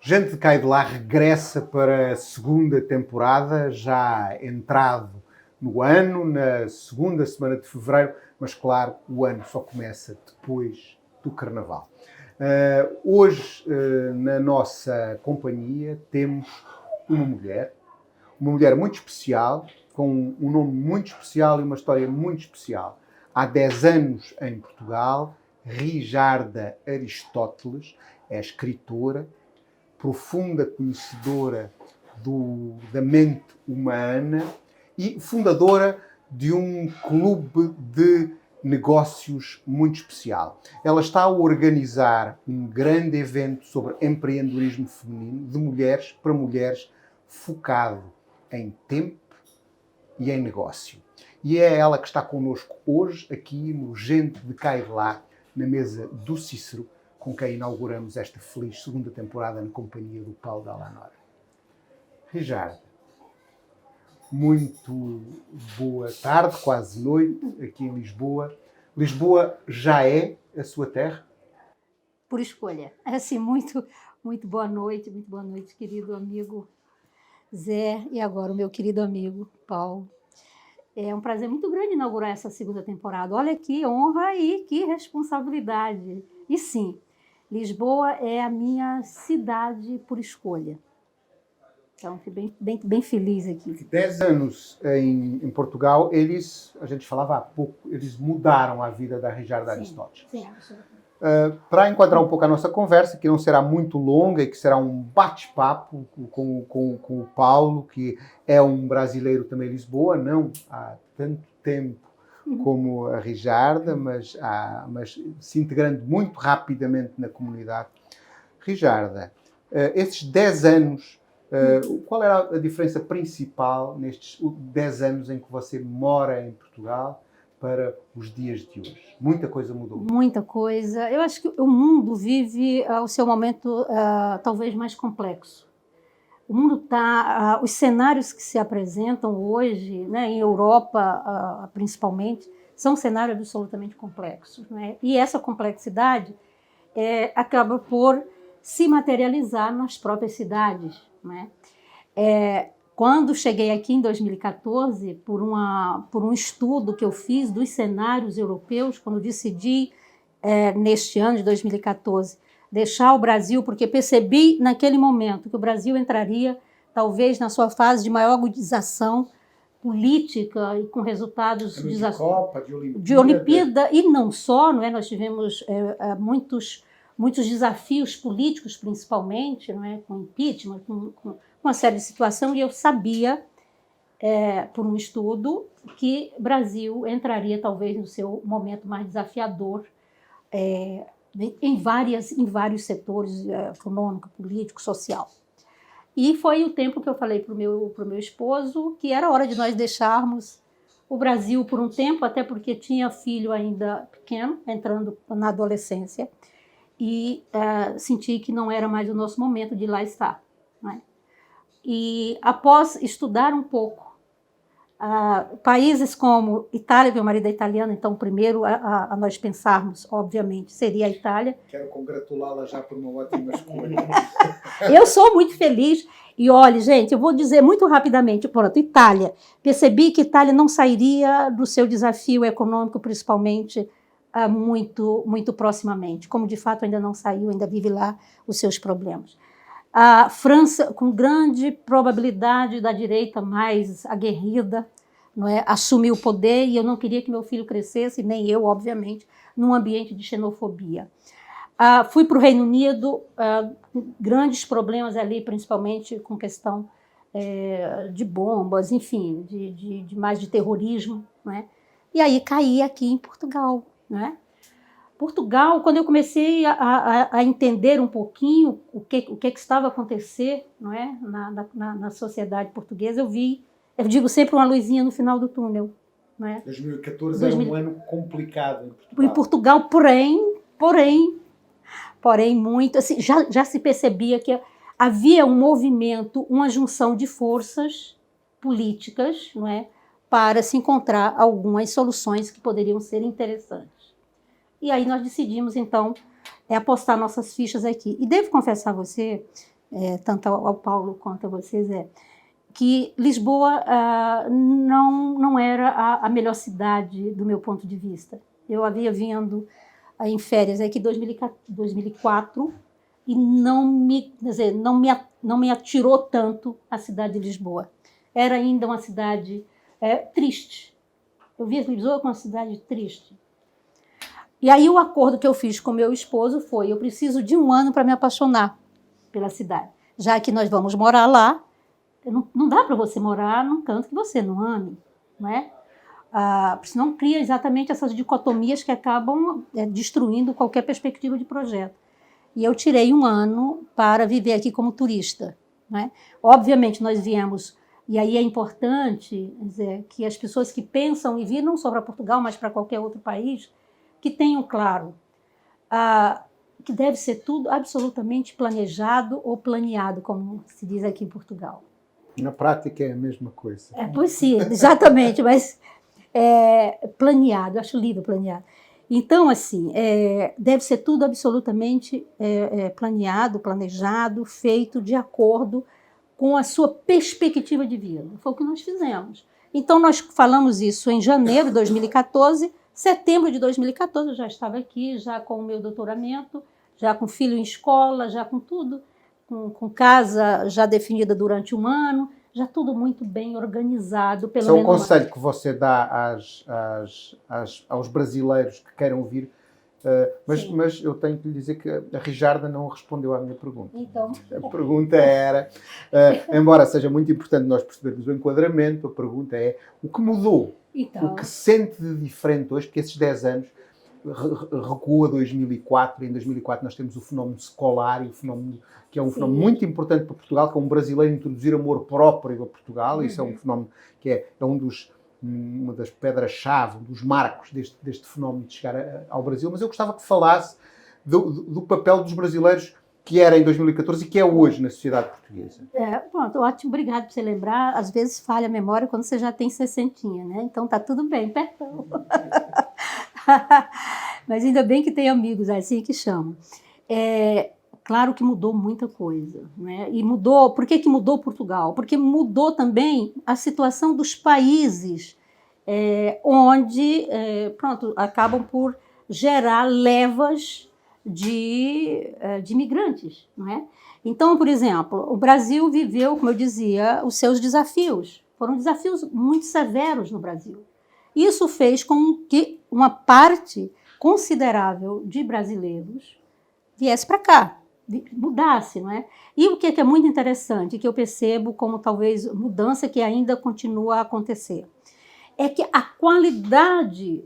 Gente de Cai de Lá regressa para a segunda temporada, já entrado no ano, na segunda semana de fevereiro, mas claro, o ano só começa depois do Carnaval. Hoje, na nossa companhia, temos uma mulher muito especial, com um nome muito especial e uma história muito especial. Há 10 anos em Portugal, Rijarda Aristóteles é escritora, profunda conhecedora da mente humana e fundadora de um clube de negócios muito especial. Ela está a organizar um grande evento sobre empreendedorismo feminino de mulheres para mulheres, focado em tempo e em negócio. E é ela que está connosco hoje, aqui no Gente de Cai de Lá, na mesa do Cícero, com quem inauguramos esta feliz segunda temporada na companhia do Paulo Dallanora. Rijarda, muito boa tarde, quase noite, aqui em Lisboa. Lisboa já é a sua terra? Por escolha. Assim, muito boa noite, querido amigo Zé, e agora o meu querido amigo Paulo. É um prazer muito grande inaugurar essa segunda temporada. Olha que honra e que responsabilidade. E sim, Lisboa é a minha cidade por escolha. Então, fiquei bem feliz aqui. 10 anos em Portugal, a gente falava há pouco, eles mudaram a vida da Rijarda Aristóteles. Sim, absolutamente. Para enquadrar um pouco a nossa conversa, que não será muito longa e que será um bate-papo com o Paulo, que é um brasileiro também em Lisboa, não há tanto tempo como a Rijarda, mas se integrando muito rapidamente na comunidade. Rijarda, esses 10 anos, qual era a diferença principal nestes 10 anos em que você mora em Portugal para os dias de hoje? Muita coisa mudou. Muita coisa. Eu acho que o mundo vive o seu momento talvez mais complexo. O mundo está... os cenários que se apresentam hoje, né, em Europa principalmente, são cenários absolutamente complexos. Né? E essa complexidade acaba por se materializar nas próprias cidades. Né? Quando cheguei aqui em 2014, por um estudo que eu fiz dos cenários europeus, quando decidi, neste ano de 2014, deixar o Brasil, porque percebi naquele momento que o Brasil entraria, talvez, na sua fase de maior agudização política e com resultados de Olimpíada, e não só, não é? Nós tivemos muitos desafios políticos, principalmente, não é? Com impeachment, com uma série de situações, e eu sabia, por um estudo, que o Brasil entraria talvez no seu momento mais desafiador em vários setores, econômico, político, social. E foi o tempo que eu falei para o meu esposo que era hora de nós deixarmos o Brasil por um tempo, até porque tinha filho ainda pequeno, entrando na adolescência, e senti que não era mais o nosso momento de lá estar. Né? E após estudar um pouco, países como Itália, meu marido é italiano, então o primeiro a nós pensarmos, obviamente, seria a Itália. Quero congratulá-la já por uma ótima escolha. Eu sou muito feliz. E olha, gente, eu vou dizer muito rapidamente, pronto, Itália. Percebi que Itália não sairia do seu desafio econômico, principalmente, muito proximamente, como de fato ainda não saiu, ainda vive lá os seus problemas. A França, com grande probabilidade da direita mais aguerrida, não é, assumiu o poder, e eu não queria que meu filho crescesse, nem eu, obviamente, num ambiente de xenofobia. Fui para o Reino Unido, grandes problemas ali, principalmente com questão de bombas, enfim, mais de terrorismo. Não é? E aí caí aqui em Portugal. Não é? Portugal, quando eu comecei a entender um pouquinho o que estava acontecendo, não é? na sociedade portuguesa, eu digo sempre uma luzinha no final do túnel. Não é? 2014 era um ano complicado em Portugal. Em Portugal, porém muito, assim, já se percebia que havia um movimento, uma junção de forças políticas, não é? Para se encontrar algumas soluções que poderiam ser interessantes. E aí nós decidimos, então, apostar nossas fichas aqui. E devo confessar a você tanto ao Paulo quanto a vocês, que Lisboa não era a melhor cidade do meu ponto de vista. Eu havia vindo em férias aqui em 2004 e não me atirou tanto a cidade de Lisboa. Era ainda uma cidade triste. Eu via Lisboa como uma cidade triste. E aí o acordo que eu fiz com meu esposo foi: eu preciso de 1 ano para me apaixonar pela cidade. Já que nós vamos morar lá, não dá para você morar num canto que você não ame, não é? Senão cria exatamente essas dicotomias que acabam destruindo qualquer perspectiva de projeto. E eu tirei 1 ano para viver aqui como turista, não é? Obviamente nós viemos, e aí é importante dizer, que as pessoas que pensam em vir não só para Portugal, mas para qualquer outro país, que tenham claro que deve ser tudo absolutamente planejado ou planeado, como se diz aqui em Portugal. Na prática é a mesma coisa. Pois sim, exatamente, mas planeado, eu acho lindo planeado. Então, assim, deve ser tudo absolutamente planeado, planejado, feito de acordo com a sua perspectiva de vida. Foi o que nós fizemos. Então, nós falamos isso em janeiro de 2014, setembro de 2014, eu já estava aqui, já com o meu doutoramento, já com filho em escola, já com tudo, com casa já definida durante 1 ano, já tudo muito bem organizado. Esse é um conselho que você dá aos brasileiros que queiram vir, mas eu tenho que lhe dizer que a Rijarda não respondeu à minha pergunta. Então. A pergunta era, embora seja muito importante nós percebermos o enquadramento, a pergunta é: o que mudou? Então. O que sente de diferente hoje? Porque esses 10 anos recua 2004, e em 2004 nós temos o fenómeno Scolari, que é um fenómeno muito importante para Portugal, que é um brasileiro introduzir amor próprio a Portugal. Isso é um fenómeno que é uma das pedras-chave, um dos marcos deste fenómeno de chegar ao Brasil. Mas eu gostava que falasse do papel dos brasileiros que era em 2014 e que é hoje na sociedade portuguesa. Pronto, ótimo, obrigado por você lembrar. Às vezes falha a memória quando você já tem 60, né? Então tá tudo bem, perdão. Mas ainda bem que tem amigos assim que chamam. Claro que mudou muita coisa, né? E mudou. Por que mudou Portugal? Porque mudou também a situação dos países onde, acabam por gerar levas de imigrantes, não é? Então, por exemplo, o Brasil viveu, como eu dizia, os seus desafios. Foram desafios muito severos no Brasil. Isso fez com que uma parte considerável de brasileiros viesse para cá, mudasse, não é? E o que é muito interessante, que eu percebo como talvez mudança que ainda continua a acontecer, é que a qualidade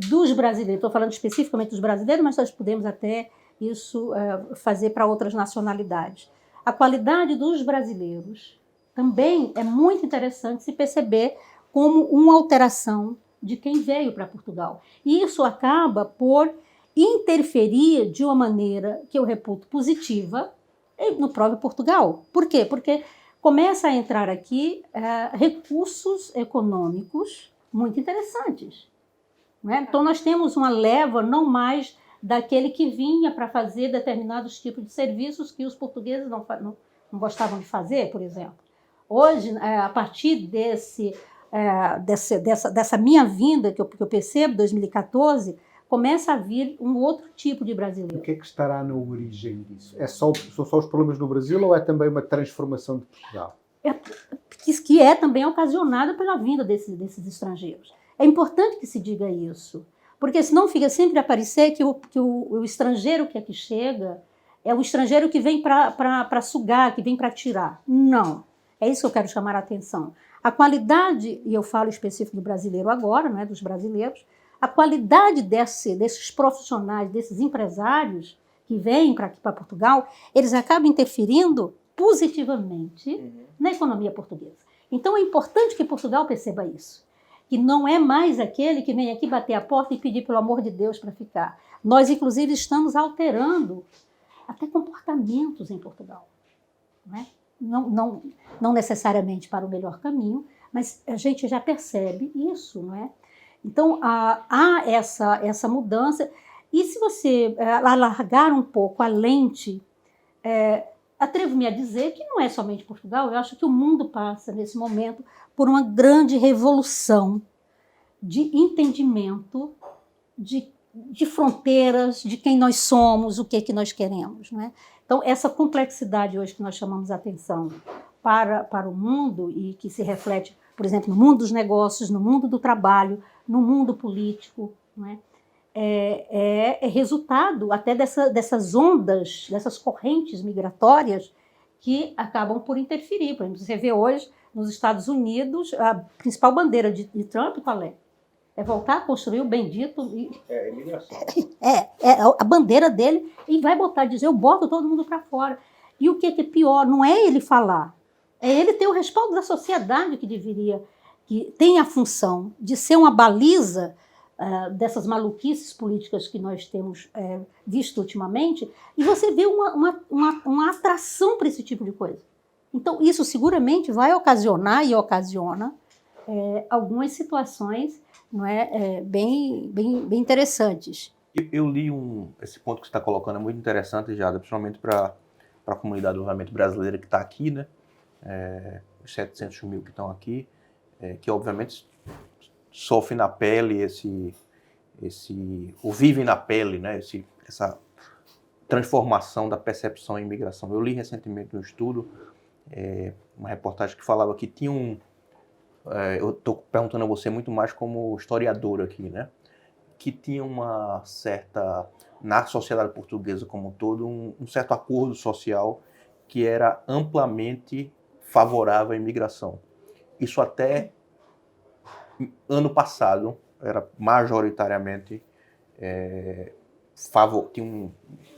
dos brasileiros, estou falando especificamente dos brasileiros, mas nós podemos até isso fazer para outras nacionalidades. A qualidade dos brasileiros também é muito interessante se perceber como uma alteração de quem veio para Portugal. E isso acaba por interferir de uma maneira que eu reputo positiva no próprio Portugal. Por quê? Porque começa a entrar aqui recursos econômicos muito interessantes, não é? Então, nós temos uma leva não mais daquele que vinha para fazer determinados tipos de serviços que os portugueses não gostavam de fazer, por exemplo. Hoje, a partir dessa minha vinda, que eu percebo, 2014, começa a vir um outro tipo de brasileiro. O que é que estará na origem disso? São só os problemas no Brasil ou é também uma transformação de Portugal? Que é também ocasionada pela vinda desses estrangeiros. É importante que se diga isso, porque senão fica sempre a parecer que o estrangeiro que aqui chega é o estrangeiro que vem para sugar, que vem para tirar. Não, é isso que eu quero chamar a atenção. A qualidade, e eu falo específico do brasileiro agora, não é, dos brasileiros, a qualidade desses profissionais, desses empresários que vêm para aqui, para Portugal, eles acabam interferindo positivamente na economia portuguesa. Então é importante que Portugal perceba isso, que não é mais aquele que vem aqui bater a porta e pedir pelo amor de Deus para ficar. Nós, inclusive, estamos alterando até comportamentos em Portugal, não é? Não necessariamente para o melhor caminho, mas a gente já percebe isso, não é? Então, há essa mudança. E se você alargar um pouco a lente, atrevo-me a dizer que não é somente Portugal, eu acho que o mundo passa, nesse momento, por uma grande revolução de entendimento de fronteiras, de quem nós somos, o que nós queremos. Não é? Então, essa complexidade hoje que nós chamamos a atenção para o mundo e que se reflete, por exemplo, no mundo dos negócios, no mundo do trabalho, no mundo político, não é? É resultado até dessas ondas, dessas correntes migratórias que acabam por interferir. Por exemplo, você vê hoje, nos Estados Unidos, a principal bandeira de Trump, qual é? É voltar a construir o bendito... É imigração. A bandeira dele, e vai dizer, eu boto todo mundo para fora. E o que é pior? Não é ele falar, é ele ter o respaldo da sociedade que tem a função de ser uma baliza dessas maluquices políticas que nós temos visto ultimamente, e você vê uma atração para esse tipo de coisa. Então, isso seguramente vai ocasionar e ocasiona algumas situações, não é, bem interessantes. Eu li esse ponto que você está colocando, é muito interessante, Jada, principalmente para a comunidade, obviamente, brasileira que está aqui, né? Os 700 mil que estão aqui, que obviamente sofrem na pele ou vivem na pele, né? Essa transformação da percepção em imigração. Eu li recentemente um estudo, uma reportagem que falava que tinha eu estou perguntando a você muito mais como historiador aqui, né? Que tinha uma certa, na sociedade portuguesa como um todo, um certo acordo social que era amplamente favorável à imigração. Isso até ano passado era majoritariamente tinha um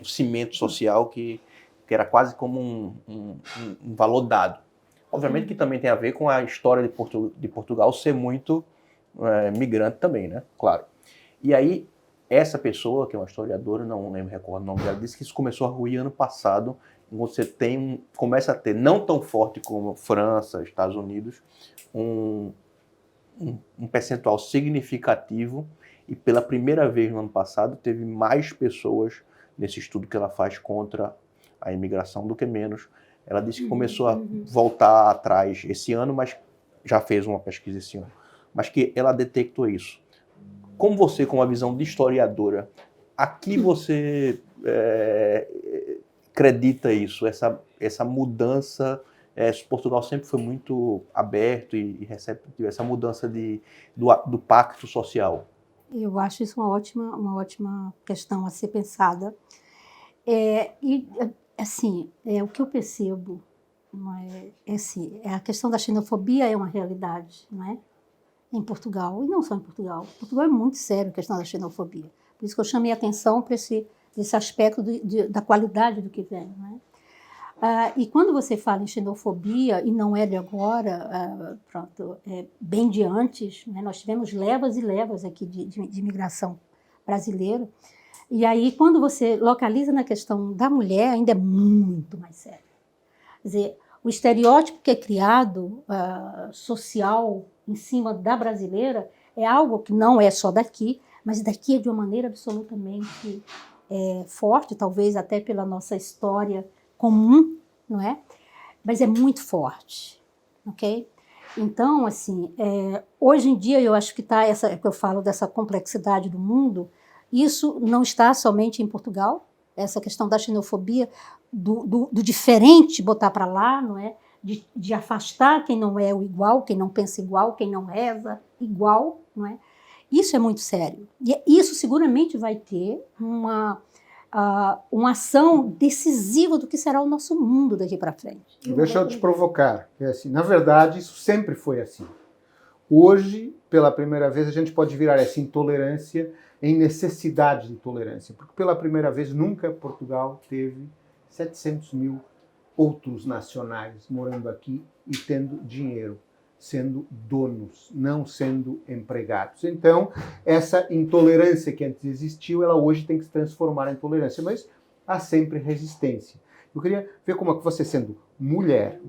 cimento social que era quase como um valor dado. Obviamente que também tem a ver com a história de Portugal ser muito migrante também, né? Claro. E aí, essa pessoa, que é uma historiadora, não lembro, recordo o nome dela, disse que isso começou a ruir ano passado. Você começa a ter, não tão forte como França, Estados Unidos, um percentual significativo, e pela primeira vez no ano passado teve mais pessoas nesse estudo que ela faz contra a imigração do que menos. Ela disse que começou a voltar atrás esse ano, mas já fez uma pesquisa esse ano. Mas que ela detectou isso. Como você, com a visão de historiadora, aqui você acredita isso, essa mudança? Portugal sempre foi muito aberto e receptivo, essa mudança do pacto social. Eu acho isso uma ótima questão a ser pensada. Assim, o que eu percebo a questão da xenofobia é uma realidade, não é? Em Portugal, e não só em Portugal. Portugal é muito sério a questão da xenofobia. Por isso que eu chamei a atenção para esse aspecto da qualidade do que vem, não é? E quando você fala em xenofobia, e não é de agora, bem de antes, né? Nós tivemos levas e levas aqui de imigração brasileira. E aí, quando você localiza na questão da mulher, ainda é muito mais sério. Quer dizer, o estereótipo que é criado, social, em cima da brasileira, é algo que não é só daqui, mas daqui é de uma maneira absolutamente forte, talvez até pela nossa história comum, não é? Mas é muito forte, ok? Então, assim, hoje em dia eu acho que que eu falo dessa complexidade do mundo. Isso não está somente em Portugal, essa questão da xenofobia, do diferente botar para lá, não é? De afastar quem não é o igual, quem não pensa igual, quem não reza igual, não é? Isso é muito sério. E isso seguramente vai ter uma ação decisiva do que será o nosso mundo daqui para frente. Deixa eu te provocar. Assim, na verdade, isso sempre foi assim. Hoje, pela primeira vez, a gente pode virar essa intolerância em necessidade de tolerância, porque pela primeira vez nunca Portugal teve 700 mil outros nacionais morando aqui e tendo dinheiro, sendo donos, não sendo empregados. Então, essa intolerância que antes existiu, ela hoje tem que se transformar em tolerância, mas há sempre resistência. Eu queria ver como é que você, sendo mulher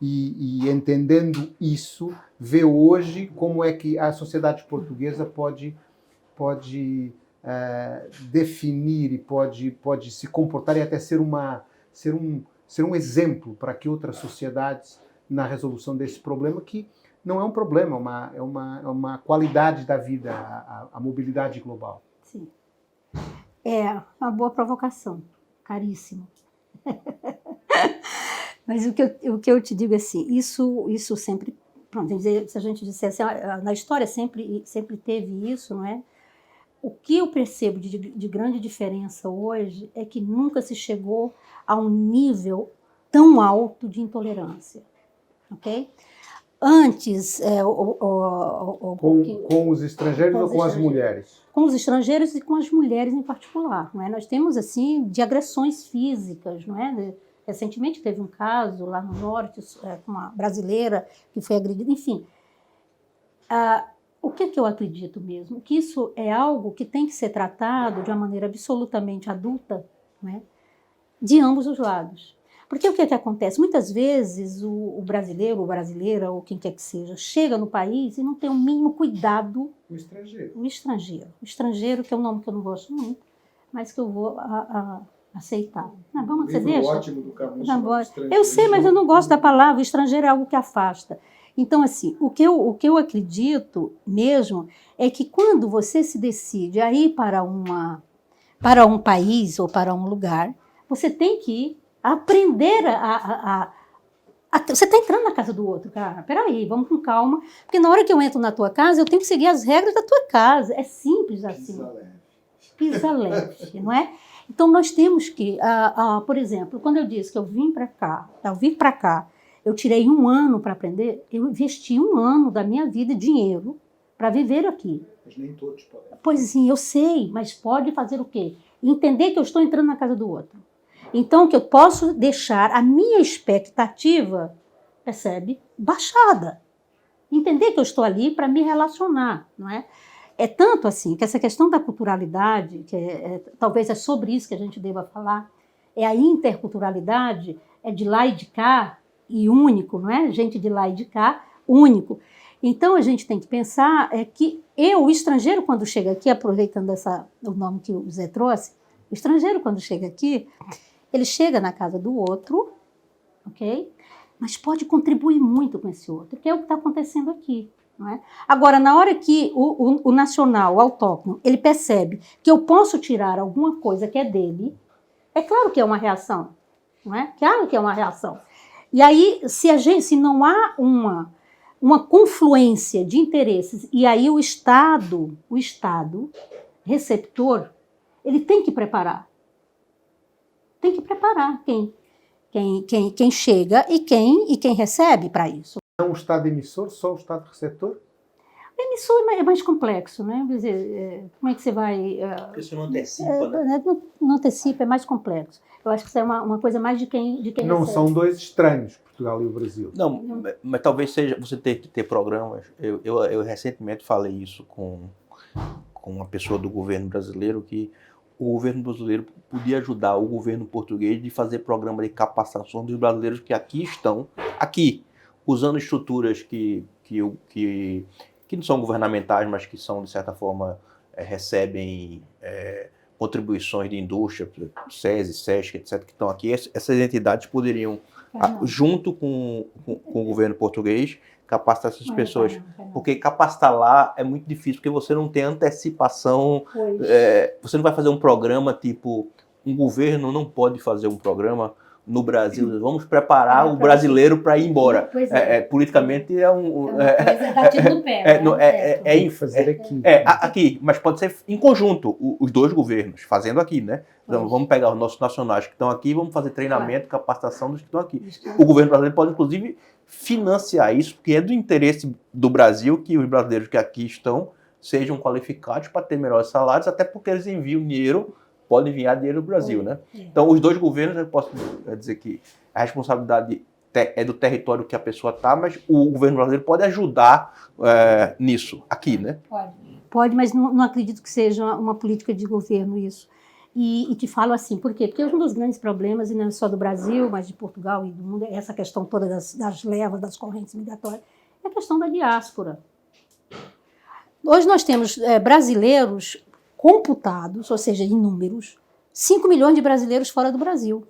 e entendendo isso, vê hoje como é que a sociedade portuguesa pode definir e pode se comportar e até ser um ser um exemplo para que outras sociedades, na resolução desse problema, que não é um problema, é uma qualidade da vida, a mobilidade global. Sim. É uma boa provocação, caríssimo. Mas o que eu te digo é assim, isso sempre, pronto, se a gente dissesse, na história sempre teve isso, não é? O que eu percebo de grande diferença hoje é que nunca se chegou a um nível tão alto de intolerância, ok? Antes... com os estrangeiros ou com as mulheres? Com os estrangeiros e com as mulheres em particular, não é? Nós temos, assim, de agressões físicas, não é? Recentemente teve um caso lá no norte, com uma brasileira que foi agredida, enfim. O que eu acredito mesmo? Que isso é algo que tem que ser tratado de uma maneira absolutamente adulta, não é? De ambos os lados. Porque o que acontece? Muitas vezes o brasileiro, ou brasileira, ou quem quer que seja, chega no país e não tem o mínimo cuidado. O estrangeiro. O estrangeiro. O estrangeiro, que é um nome que eu não gosto muito, mas que eu vou aceitar. Vamos, você deixa? Ótimo do Camus. Eu sei, mas eu não gosto da palavra. O estrangeiro é algo que afasta. Então, assim, o que eu acredito mesmo é que quando você se decide a ir para um país ou para um lugar, você tem que aprender você está entrando na casa do outro, cara. Peraí, vamos com calma. Porque na hora que eu entro na tua casa, eu tenho que seguir as regras da tua casa. É simples assim. Pisa leve, não é? Então, nós temos que, por exemplo, quando eu disse que eu vim para cá, eu tirei 1 ano para aprender, eu investi 1 ano da minha vida, dinheiro, para viver aqui. Mas nem todos podem. Pois sim, eu sei, mas pode fazer o quê? Entender que eu estou entrando na casa do outro. Então, que eu posso deixar a minha expectativa, percebe, baixada. Entender que eu estou ali para me relacionar, não é? É tanto assim que essa questão da culturalidade, talvez é sobre isso que a gente deva falar, é a interculturalidade, é de lá e de cá e único, não é? Gente de lá e de cá, único. Então, a gente tem que pensar que o estrangeiro, quando chega aqui, aproveitando o nome que o Zé trouxe, o estrangeiro, quando chega aqui, ele chega na casa do outro, ok? Mas pode contribuir muito com esse outro, que é o que está acontecendo aqui. Não é? Agora, na hora que o nacional, o autóctono, ele percebe que eu posso tirar alguma coisa que é dele, é claro que é uma reação. Não é? Claro que é uma reação. E aí, se não há uma confluência de interesses, e aí o Estado receptor, ele tem que preparar. Tem que preparar quem chega e quem recebe para isso. Não o Estado emissor, só o Estado receptor? O emissor é mais complexo, né? Quer dizer, como é que você vai... Porque você não antecipa, né? Não antecipa, é mais complexo. Eu acho que isso é uma coisa mais de quem não recebe. São dois estranhos, Portugal e o Brasil. Não, mas talvez seja você ter que ter programas. Eu recentemente falei isso com uma pessoa do governo brasileiro, que o governo brasileiro podia ajudar o governo português de fazer programa de capacitação dos brasileiros que aqui estão, usando estruturas que não são governamentais, mas que são, de certa forma, recebem contribuições de indústria, SESI, SESC, etc., que estão aqui. Essas entidades poderiam, junto com o governo português, capacitar essas pessoas. Porque capacitar lá é muito difícil, porque você não tem antecipação. Você não vai fazer um programa tipo... Um governo não pode fazer um programa no Brasil. Vamos preparar o brasileiro para ir embora. Politicamente é um... do pé. Fazer aqui. Aqui, mas pode ser em conjunto, os dois governos, fazendo aqui, né? Então, vamos pegar os nossos nacionais que estão aqui, vamos fazer treinamento, capacitação dos que estão aqui. O governo brasileiro pode, inclusive, financiar isso, porque é do interesse do Brasil que os brasileiros que aqui estão sejam qualificados para ter melhores salários, até porque eles enviam dinheiro, podem enviar dinheiro no Brasil, né? Então, os dois governos, eu posso dizer que a responsabilidade é do território que a pessoa está, mas o governo brasileiro pode ajudar nisso, aqui, né? Pode, mas não acredito que seja uma política de governo isso. E te falo assim, por quê? Porque um dos grandes problemas, e não é só do Brasil, mas de Portugal e do mundo, é essa questão toda das levas, das correntes migratórias, é a questão da diáspora. Hoje nós temos brasileiros computados, ou seja, em números, 5 milhões de brasileiros fora do Brasil.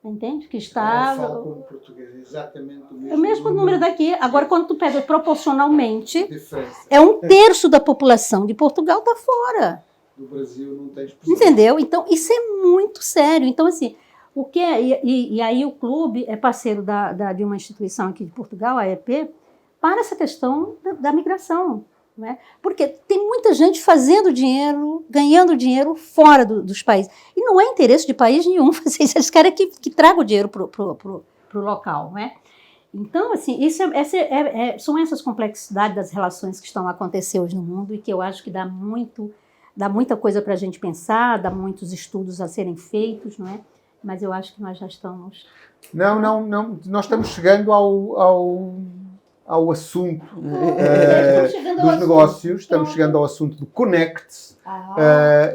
entende? Que Eu está... falo como português, exatamente É o mesmo número daqui. Agora, quando tu pega proporcionalmente, Diferença. é 1/3 da população de Portugal está fora. Do Brasil não tem expressão. Entendeu? Então, isso é muito sério. Então, assim, o que é, e aí o clube é parceiro de uma instituição aqui de Portugal, a AEP, para essa questão da migração. Né? Porque tem muita gente fazendo dinheiro, ganhando dinheiro fora dos países. E não é interesse de país nenhum fazer isso. Eles querem que traga o dinheiro para o local. Né? Então, assim, são essas complexidades das relações que estão a acontecer hoje no mundo e que eu acho que dá muita coisa para a gente pensar, dá muitos estudos a serem feitos, não é? Mas eu acho que nós já estamos... Não. Nós estamos chegando ao assunto dos negócios, estamos chegando ao assunto do Connect,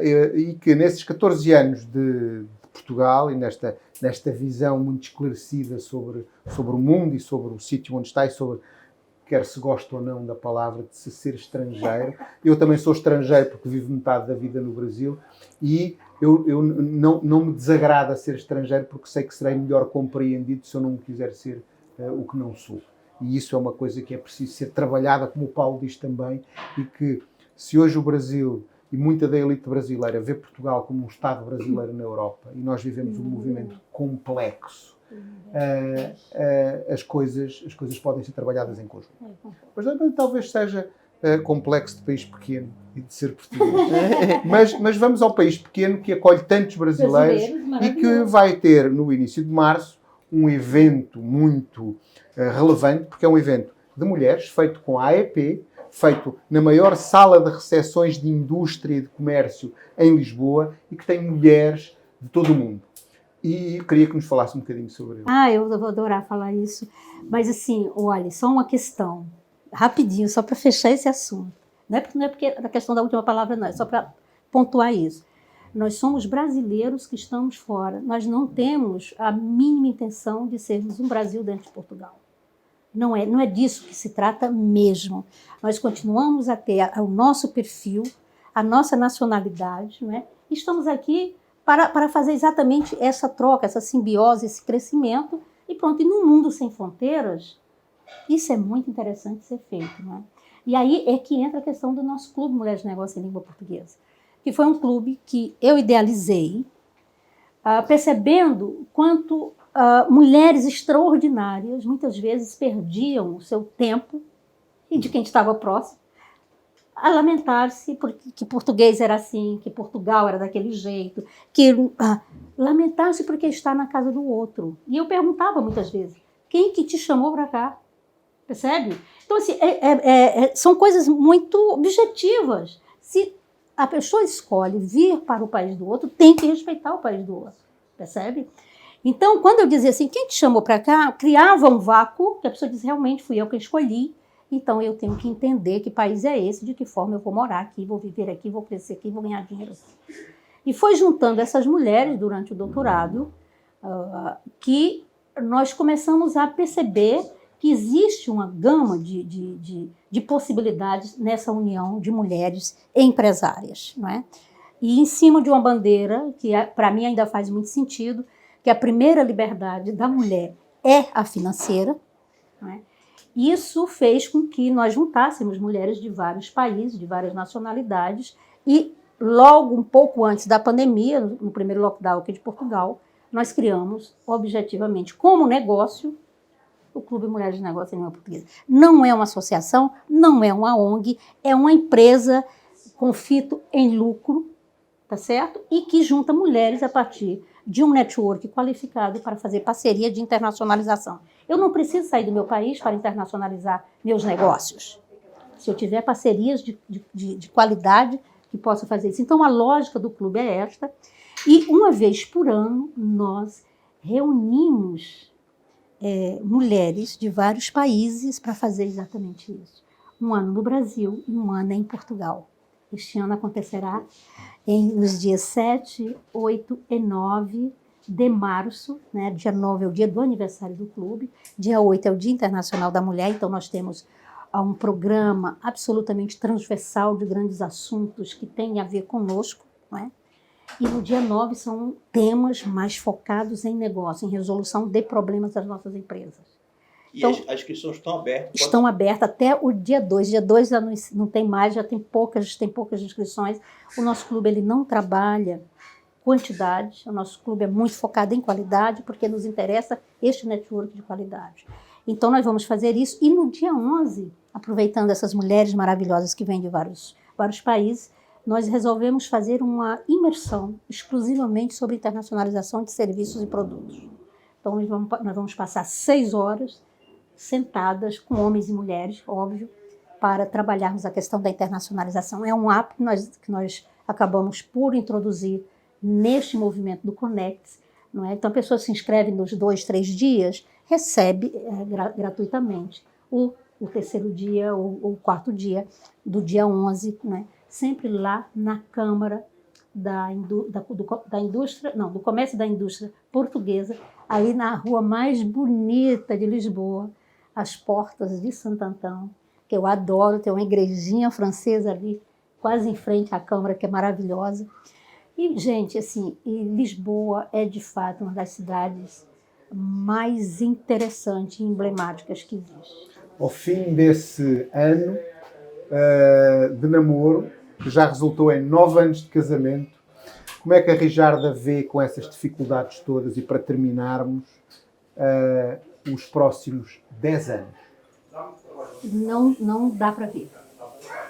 e que nesses 14 anos de Portugal e nesta visão muito esclarecida sobre o mundo e sobre o sítio onde está e sobre, quer se goste ou não da palavra, de se ser estrangeiro. Eu também sou estrangeiro porque vivo metade da vida no Brasil e eu não me desagrada ser estrangeiro porque sei que serei melhor compreendido se eu não quiser ser o que não sou. E isso é uma coisa que é preciso ser trabalhada, como o Paulo diz também, e que se hoje o Brasil e muita da elite brasileira vê Portugal como um Estado brasileiro na Europa e nós vivemos um movimento complexo, as coisas podem ser trabalhadas em conjunto. Mas talvez seja complexo de país pequeno e de ser português. Mas vamos ao país pequeno que acolhe tantos brasileiros e que vai ter no início de março um evento muito relevante, porque é um evento de mulheres feito com a AEP, feito na maior sala de recepções de indústria e de comércio em Lisboa e que tem mulheres de todo o mundo. E eu queria que nos falasse um bocadinho sobre ele. Eu vou adorar falar isso. Mas assim, olha, só uma questão, rapidinho, só para fechar esse assunto. Não é porque a questão da última palavra não, é só para pontuar isso. Nós somos brasileiros que estamos fora. Nós não temos a mínima intenção de sermos um Brasil dentro de Portugal. Não é disso que se trata mesmo. Nós continuamos a ter o nosso perfil, a nossa nacionalidade, não é? E estamos aqui para fazer exatamente essa troca, essa simbiose, esse crescimento. E pronto, e num mundo sem fronteiras, isso é muito interessante ser feito. Não é? E aí é que entra a questão do nosso Clube Mulheres de Negócio em Língua Portuguesa, que foi um clube que eu idealizei, percebendo quanto mulheres extraordinárias muitas vezes perdiam o seu tempo, e de quem estava próximo, a lamentar-se que português era assim, que Portugal era daquele jeito, lamentar-se porque está na casa do outro. E eu perguntava muitas vezes, quem que te chamou para cá? Percebe? Então, assim, são coisas muito objetivas. Se a pessoa escolhe vir para o país do outro, tem que respeitar o país do outro. Percebe? Então, quando eu dizia assim, quem te chamou para cá, criava um vácuo, que a pessoa diz, realmente fui eu que escolhi, então eu tenho que entender que país é esse, de que forma eu vou morar aqui, vou viver aqui, vou crescer aqui, vou ganhar dinheiro aqui. E foi juntando essas mulheres durante o doutorado que nós começamos a perceber que existe uma gama de possibilidades nessa união de mulheres empresárias. Não é? E em cima de uma bandeira, que para mim ainda faz muito sentido, que a primeira liberdade da mulher é a financeira. Não é? Isso fez com que nós juntássemos mulheres de vários países, de várias nacionalidades, e logo um pouco antes da pandemia, no primeiro lockdown aqui de Portugal, nós criamos, objetivamente, como negócio, o Clube Mulheres de Negócio em Língua Portuguesa. Não é uma associação, não é uma ONG, é uma empresa com fito em lucro, tá certo? E que junta mulheres a partir de um network qualificado para fazer parceria de internacionalização. Eu não preciso sair do meu país para internacionalizar meus negócios. Se eu tiver parcerias de qualidade que possa fazer isso. Então, a lógica do clube é esta. E uma vez por ano, nós reunimos mulheres de vários países para fazer exatamente isso. Um ano no Brasil e um ano em Portugal. Este ano acontecerá nos dias 7, 8 e 9 de março. Né? Dia 9 é o dia do aniversário do clube, dia 8 é o Dia Internacional da Mulher, então nós temos um programa absolutamente transversal de grandes assuntos que tem a ver conosco. Não é? E no dia 9 são temas mais focados em negócio, em resolução de problemas das nossas empresas. E Então, as inscrições estão abertas? Estão abertas até o dia 2. Dia 2 já não tem mais, já tem poucas inscrições. O nosso clube ele não trabalha quantidade, o nosso clube é muito focado em qualidade, porque nos interessa este network de qualidade. Então, nós vamos fazer isso. E no dia 11, aproveitando essas mulheres maravilhosas que vêm de vários países, nós resolvemos fazer uma imersão exclusivamente sobre internacionalização de serviços e produtos. Então, nós vamos passar 6 horas sentadas com homens e mulheres, óbvio, para trabalharmos a questão da internacionalização. É um app que nós acabamos por introduzir neste movimento do Connect, não é? Então, a pessoa se inscreve nos 2, 3 dias, recebe gratuitamente o terceiro dia ou o quarto dia do dia 11, né? Sempre lá na Câmara do Comércio e da Indústria Portuguesa, aí na rua mais bonita de Lisboa, as portas de Santo Antão, que eu adoro, tem uma igrejinha francesa ali, quase em frente à Câmara, que é maravilhosa. E, gente, assim, Lisboa é, de fato, uma das cidades mais interessantes e emblemáticas que existe. Ao fim desse ano de namoro, que já resultou em 9 anos de casamento, como é que a Rijarda vê com essas dificuldades todas e, para terminarmos, os próximos 10 anos? Não dá para ver.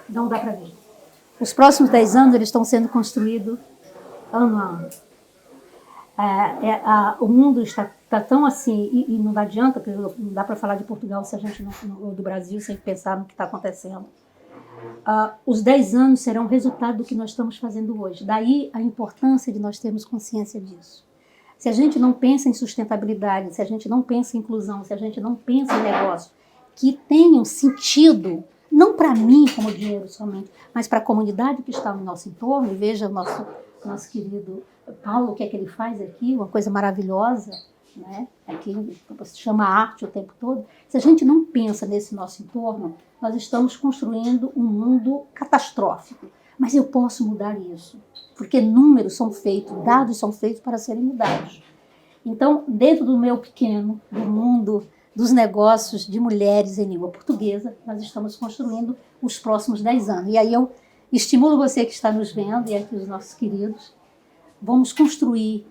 Não dá para ver. Os próximos 10 anos eles estão sendo construídos ano a ano. O mundo está tão assim, e não adianta, não dá para falar de Portugal se a gente ou do Brasil sem pensar no que está acontecendo. Os 10 anos serão resultado do que nós estamos fazendo hoje. Daí a importância de nós termos consciência disso. Se a gente não pensa em sustentabilidade, se a gente não pensa em inclusão, se a gente não pensa em negócio que tenham sentido, não para mim como dinheiro somente, mas para a comunidade que está no nosso entorno, e veja o nosso querido Paulo, o que é que ele faz aqui, uma coisa maravilhosa, né? Aqui se chama arte o tempo todo. Se a gente não pensa nesse nosso entorno, nós estamos construindo um mundo catastrófico. Mas eu posso mudar isso, porque números são feitos, dados são feitos para serem mudados. Então, dentro do meu pequeno, do mundo dos negócios de mulheres em língua portuguesa, nós estamos construindo os próximos 10 anos. E aí eu estimulo você que está nos vendo, e aqui os nossos queridos, vamos construir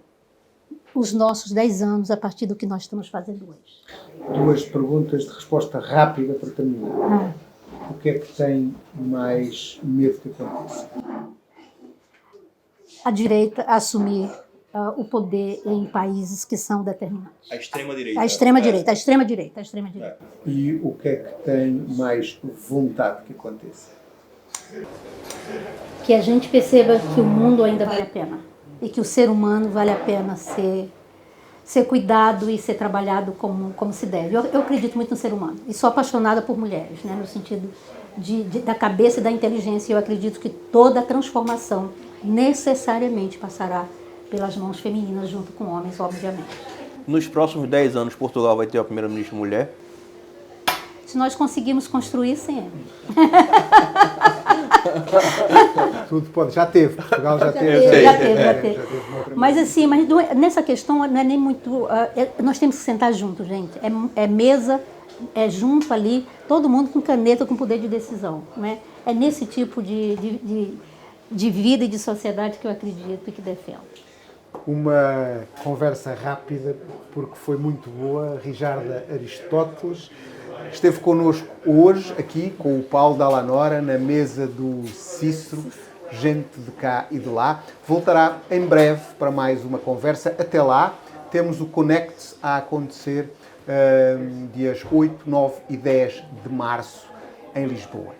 os nossos 10 anos a partir do que nós estamos fazendo hoje. 2 perguntas de resposta rápida para terminar. O que é que tem mais medo que aconteça? A direita assumir o poder em países que são determinantes. A extrema-direita. A extrema-direita. E o que é que tem mais vontade que aconteça? Que a gente perceba que o mundo ainda vale a pena. E que o ser humano vale a pena ser cuidado e ser trabalhado como se deve. Eu acredito muito no ser humano. E sou apaixonada por mulheres, né, no sentido da cabeça e da inteligência. Eu acredito que toda a transformação necessariamente passará pelas mãos femininas junto com homens, obviamente. Nos próximos 10 anos, Portugal vai ter a primeira-ministra mulher? Se nós conseguirmos construir, sim. Tudo pode. Já teve. Portugal já teve. Mas assim, nessa questão não é nem muito... nós temos que sentar juntos, gente. É mesa, é junto ali, todo mundo com caneta, com poder de decisão. Né? É nesse tipo de vida e de sociedade que eu acredito e que defendo. Uma conversa rápida, porque foi muito boa. Rijarda Aristóteles esteve connosco hoje, aqui, com o Paulo da Lanora, na mesa do Cícero, gente de cá e de lá. Voltará em breve para mais uma conversa. Até lá, temos o Connect a acontecer dias 8, 9 e 10 de março em Lisboa.